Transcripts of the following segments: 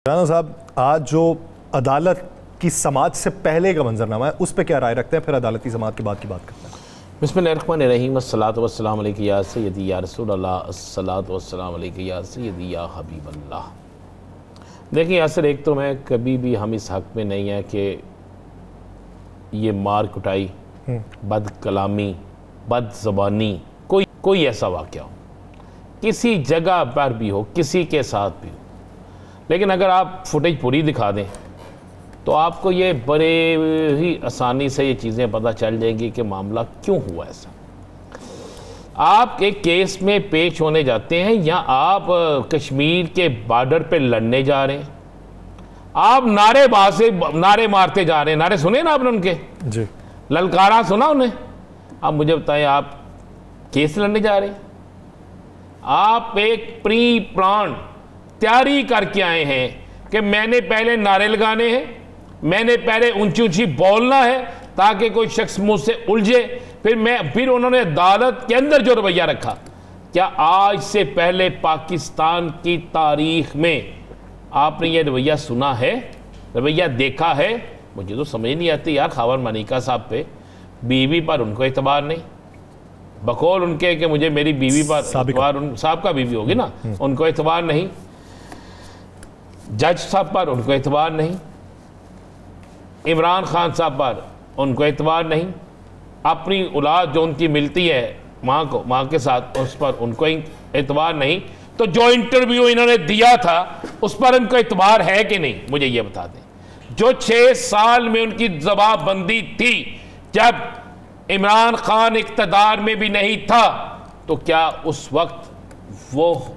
राना साहब, आज जो अदालत की समाअत से पहले का मंजरनामा है उस पर क्या राय रखते हैं, फिर अदालत की समाअत के बाद की बात करते हैं। बिस्मिल्लाहिर्रहमानिर्रहीम, अस्सलातु वस्सलाम अलैका या सय्यदी या रसूल अल्लाह, अस्सलातु वस्सलाम अलैका या सय्यदी या हबीब अल्लाह। देखिए असर एक तो मैं कभी भी हम इस हक़ में नहीं है कि ये मार कुटाई, बद कलामी, बद ज़बानी कोई ऐसा वाक़या हो, किसी जगह पर भी हो, किसी के साथ भी हो। लेकिन अगर आप फुटेज पूरी दिखा दें तो आपको ये बड़े ही आसानी से ये चीज़ें पता चल जाएंगी कि मामला क्यों हुआ ऐसा। आप एक केस में पेश होने जाते हैं या आप कश्मीर के बॉर्डर पे लड़ने जा रहे हैं, आप नारे मारते जा रहे हैं। नारे सुने ना आपने उनके जी, ललकारा सुना उन्हें। अब मुझे बताएं, आप केस लड़ने जा रहे हैं, आप एक प्री प्लान तैयारी करके आए हैं कि मैंने पहले नारे लगाने हैं, मैंने पहले ऊंची ऊंची बोलना है ताकि कोई शख्स मुझसे उलझे। फिर उन्होंने अदालत के अंदर जो रवैया रखा, क्या आज से पहले पाकिस्तान की तारीख में आपने ये रवैया सुना है, रवैया देखा है? मुझे तो समझ नहीं आती यार। खावर मनिका साहब पे, बीवी पर उनको एतबार नहीं, बकौल उनके कि मुझे मेरी बीवी पर एतबार, साहब का बीवी होगी ना, उनको एतबार नहीं, जज साहब पर उनको एतबार नहीं, इमरान खान साहब पर उनको एतबार नहीं, अपनी औलाद जो उनकी मिलती है माँ के साथ उस पर उनको एतबार नहीं। तो जो इंटरव्यू इन्होंने दिया था उस पर उनको एतबार है कि नहीं, मुझे ये बता दें। जो 6 साल में उनकी जवाबबंदी थी जब इमरान खान इक़्तिदार में भी नहीं था, तो क्या उस वक्त वो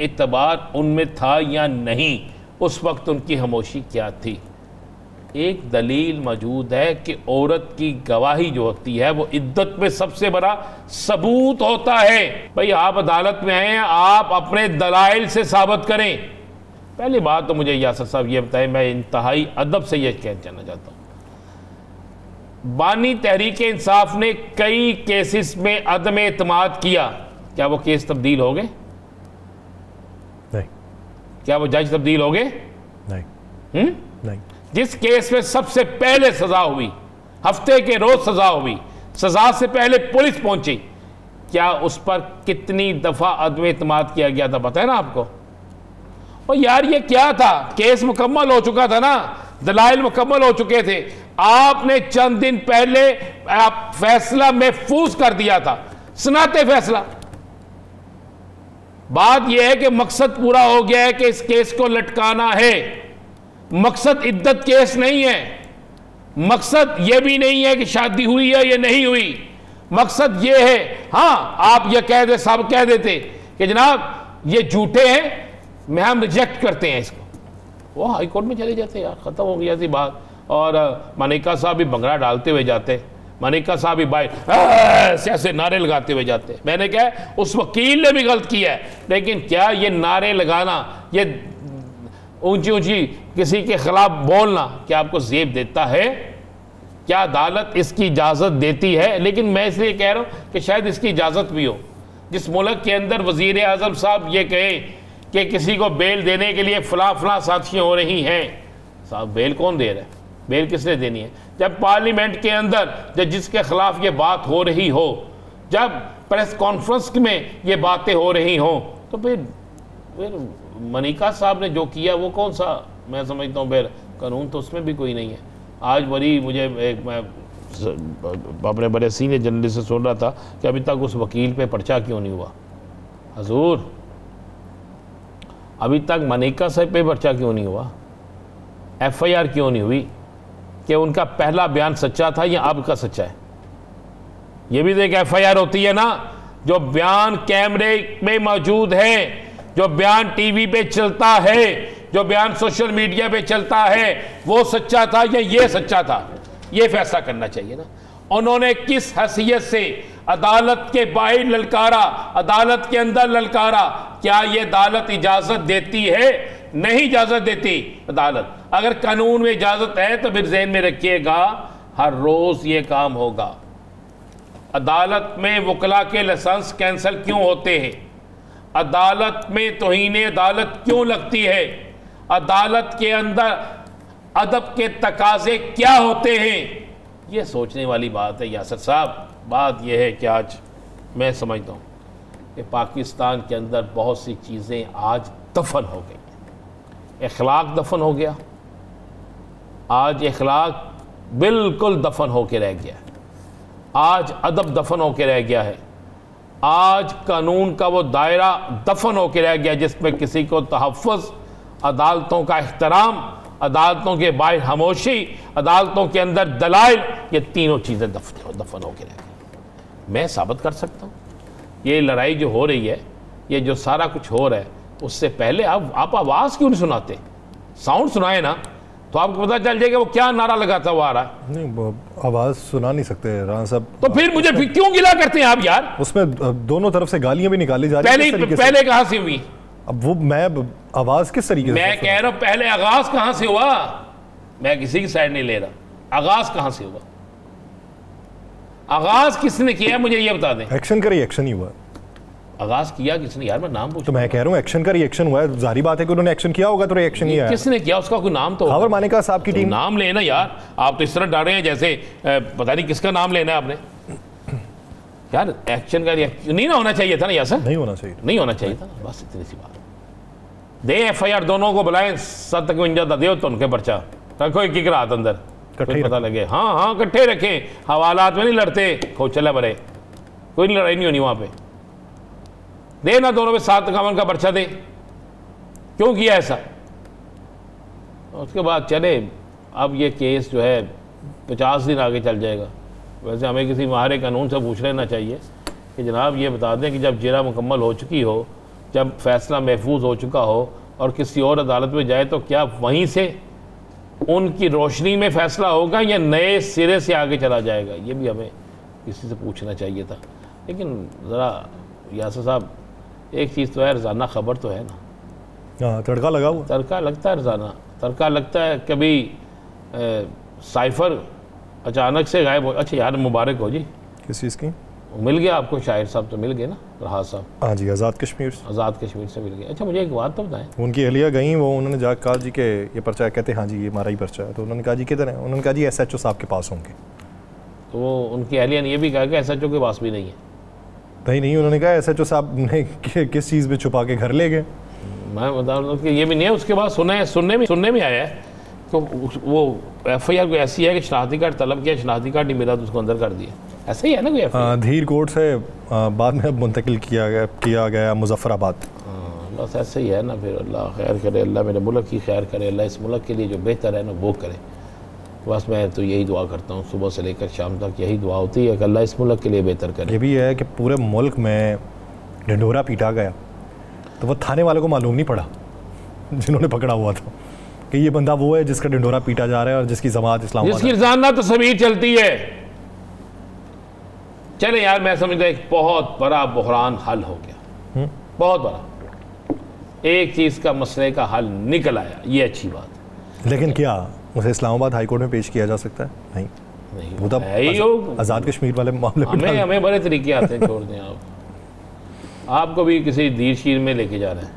एतबार उनमें था या नहीं? उस वक्त उनकी खामोशी क्या थी? एक दलील मौजूद है कि औरत की गवाही जो होती है वो इद्दत में सबसे बड़ा सबूत होता है। भाई आप अदालत में आए हैं, आप अपने दलाइल से साबित करें। पहली बात तो मुझे यासर साहब ये बताएं, मैं इंतहाई अदब से ये कहना चाहता हूँ, बानी तहरीक इंसाफ ने कई केसेस में अदम एतमाद किया, क्या वो केस तब्दील हो गए? नहीं। क्या वो जज तब्दील हो गए? नहीं। नहीं। जिस केस में सबसे पहले सजा हुई, हफ्ते के रोज सजा हुई, सजा से पहले पुलिस पहुंची, क्या उस पर कितनी दफा अदम एतमाद किया गया था पता है ना आपको? और यार ये क्या था, केस मुकम्मल हो चुका था ना, दलाइल मुकम्मल हो चुके थे, आपने चंद दिन पहले आप फैसला महफूज कर दिया था, सुनाते फैसला। बात यह है कि मकसद पूरा हो गया है कि इस केस को लटकाना है। मकसद इद्दत केस नहीं है, मकसद यह भी नहीं है कि शादी हुई है या नहीं हुई, मकसद यह है, हाँ आप यह कह दे, सब कह देते कि जनाब ये झूठे हैं, मैं हम रिजेक्ट करते हैं इसको, वो हाई कोर्ट में चले जाते यार, खत्म हो गया थी बात। और मनिका साहब भी भंगड़ा डालते हुए जाते, मनिका साहब भी बाइट ऐसे नारे लगाते हुए जाते। मैंने कहा उस वकील ने भी गलत किया है, लेकिन क्या ये नारे लगाना, ये ऊंची ऊंची किसी के खिलाफ बोलना, क्या आपको ज़ेब देता है? क्या अदालत इसकी इजाज़त देती है? लेकिन मैं इसलिए कह रहा हूँ कि शायद इसकी इजाज़त भी हो। जिस मुल्क के अंदर वज़ीर आज़म साहब ये कहें कि किसी को बेल देने के लिए फलां साजिशें हो रही हैं, साहब बेल कौन दे रहा है? बेल किसने देनी है? जब पार्लियामेंट के अंदर जब जिसके खिलाफ ये बात हो रही हो, जब प्रेस कॉन्फ्रेंस में ये बातें हो रही हों, तो फिर मनिका साहब ने जो किया वो कौन सा, मैं समझता हूँ फिर कानून तो उसमें भी कोई नहीं है। आज बड़ी मुझे मैं अपने बड़े सीनियर जर्नलिस्ट से सुन रहा था कि अभी तक उस वकील पे पर्चा क्यों नहीं हुआ। हजूर, अभी तक मनिका साहब पे पर्चा क्यों नहीं हुआ? FIR क्यों नहीं हुई कि उनका पहला बयान सच्चा था या अब का सच्चा है? ये भी तो एक FIR होती है ना, जो बयान कैमरे में मौजूद है, जो बयान टीवी पे चलता है, जो बयान सोशल मीडिया पे चलता है, वो सच्चा था या ये सच्चा था? ये फैसला करना चाहिए ना। उन्होंने किस हैसियत से अदालत के बाहर ललकारा, अदालत के अंदर ललकारा? क्या ये अदालत इजाजत देती है? नहीं इजाजत देती अदालत। अगर कानून में इजाजत है तो फिर ज़हन में रखिएगा हर रोज ये काम होगा। अदालत में वकला के लाइसेंस कैंसिल क्यों होते हैं? अदालत में तौहीन अदालत क्यों लगती है? अदालत के अंदर अदब के तकाजे क्या होते हैं, ये सोचने वाली बात है यासर साहब। बात यह है कि आज मैं समझता हूँ कि पाकिस्तान के अंदर बहुत सी चीज़ें आज दफन हो गई। इखलाक दफन हो गया, आज इखलाक बिल्कुल दफन हो के रह गया है। आज अदब दफन हो के रह गया है। आज कानून का वो दायरा दफन हो के रह गया जिसमें किसी को तहफ़्फ़ुज़, अदालतों का एहतराम, अदालतों के बाहर खामोशी, अदालतों के अंदर दलाइल, ये तीनों चीज़ें दफन हो के रह गई। मैं साबित कर सकता हूँ ये लड़ाई जो हो रही है, ये जो सारा कुछ हो रहा है, उससे पहले आप आवाज़ क्यों नहीं सुनाते? साउंड सुनाए ना, तो आपको पता चल जाएगा वो क्या नारा लगाता हुआ आ रहा है। नहीं, आवाज़ सुना नहीं सकते राणा साहब। तो फिर मुझे क्यों गिला करते हैं आप यार? उसमें दोनों तरफ से गालियां भी निकाली जा रही हैं। पहले कहाँ से हुई? अब वो मैं आवाज़ किस तरीके से? मैं कह रहा हूँ पहले आगाज कहाँ से हुआ? मैं किसी की साइड नहीं ले रहा। आगाज कहाँ से हुआ? आगाज किसने किया मुझे ये बता दें। एक्शन का रिएक्शन ही हुआ। आगाज किया किसने यार? मैं नाम पूछ। तो मैं कह रहा हूँ एक्शन का रिएक्शन हुआ है। जारी बात है कि उन्होंने एक्शन किया होगा तो रिएक्शन ही आया। किसने किया? उसका कोई नाम तो खबर मानेका साहब की टीम। नाम लेना यार, आप तो इस तरह डर रहे हैं जैसे पता नहीं किसका नाम लेना है आपने। यार एक्शन का रिएक्शन नहीं ना होना चाहिए था ना यार? नहीं होना चाहिए, नहीं होना चाहिए था। बस इतनी सी बात। दे FIR दोनों को बुलाएं, 751 दे तो उनके पर्चा रखो एक एक रात अंदर, पता लगे। हाँ हाँ इकट्ठे रखें, हवालात में नहीं लड़ते, खोचले भरे, कोई लड़ाई नहीं होनी वहाँ पे। दे ना दोनों पे 751 का पर्चा दे। क्यों किया ऐसा? उसके बाद चले अब ये केस जो है 50 दिन आगे चल जाएगा। वैसे हमें किसी माहिर कानून से पूछ लेना चाहिए कि जनाब ये बता दें कि जब जिरा मुकम्मल हो चुकी हो, जब फैसला महफूज हो चुका हो और किसी और अदालत में जाए तो क्या वहीं से उनकी रोशनी में फैसला होगा या नए सिरे से आगे चला जाएगा? ये भी हमें किसी से पूछना चाहिए था। लेकिन ज़रा यासर साहब एक चीज़ तो है, रोज़ाना खबर तो है ना। हाँ, तड़का लगा हुआ। तड़का लगता है रोज़ाना, तड़का लगता है। कभी साइफर अचानक से गायब हो। अच्छा यार मुबारक हो जी। किस चीज़ की? मिल गया आपको? शाहिर साहब तो मिल गए ना, रहाज साहब? हाँ जी, आज़ाद कश्मीर से। आज़ाद कश्मीर से मिल गए। अच्छा मुझे एक बात तो बताएं, उनकी अहलिया गई, वो उन्होंने जाकर कहा जी के ये पर्चा है। कहते हाँ जी ये हमारा ही पर्चा है। तो उन्होंने कहा जी किधर है? उन्होंने कहा जी SHO साहब के पास होंगे। तो वो उनकी अहलिया ने ये भी कहा कि SHO के पास भी नहीं है। नहीं, उन्होंने कहा SHO साहब ने किस चीज़ में छुपा के घर ले गए। मैं बता रहा हूँ कि ये भी नहीं है। उसके बाद सुनने में आया है तो वो FIR को ऐसी है कि शनाख्ती कार्ड तलब किया, शनाख्ती कार्ड नहीं मिला तो उसको अंदर कर दिया। ऐसा ही है ना कोई FIR? धीर कोर्ट से बाद में मुंतकिल किया गया मुजफ्फराबाद। बस ऐसे ही है ना। फिर अल्लाह खैर करे, अल्लाह मेरे मुल्क की खैर करे, अल्लाह इस मुल्क के लिए जो बेहतर है ना वो करे। बस मैं तो यही दुआ करता हूँ, सुबह से लेकर शाम तक यही दुआ होती है कि अल्लाह इस मुल्क के लिए बेहतर करे। ये भी है कि पूरे मुल्क में ढिंढोरा पीटा गया तो वो थाने वालों को मालूम नहीं पड़ा जिन्होंने पकड़ा हुआ था कि ये बंदा वो है जिसका ढिंढोरा पीटा जा रहा है और जिसकी जमात इस्लाम, जिसकी रोज़ाना तस्वीर चलती है। चले यार, मैं समझता एक बहुत बड़ा बहरान हल हो गया, बहुत बड़ा। एक चीज़ का मसले का हल निकल आया, ये अच्छी बात है। लेकिन क्या उसे इस्लामाबाद हाई कोर्ट में पेश किया जा सकता है? नहीं, वो तो आज़ाद कश्मीर वाले मामले हमें बड़े तरीके आते हैं। छोड़ दें, आपको भी किसी दीर शीर में लेके जा रहे हैं।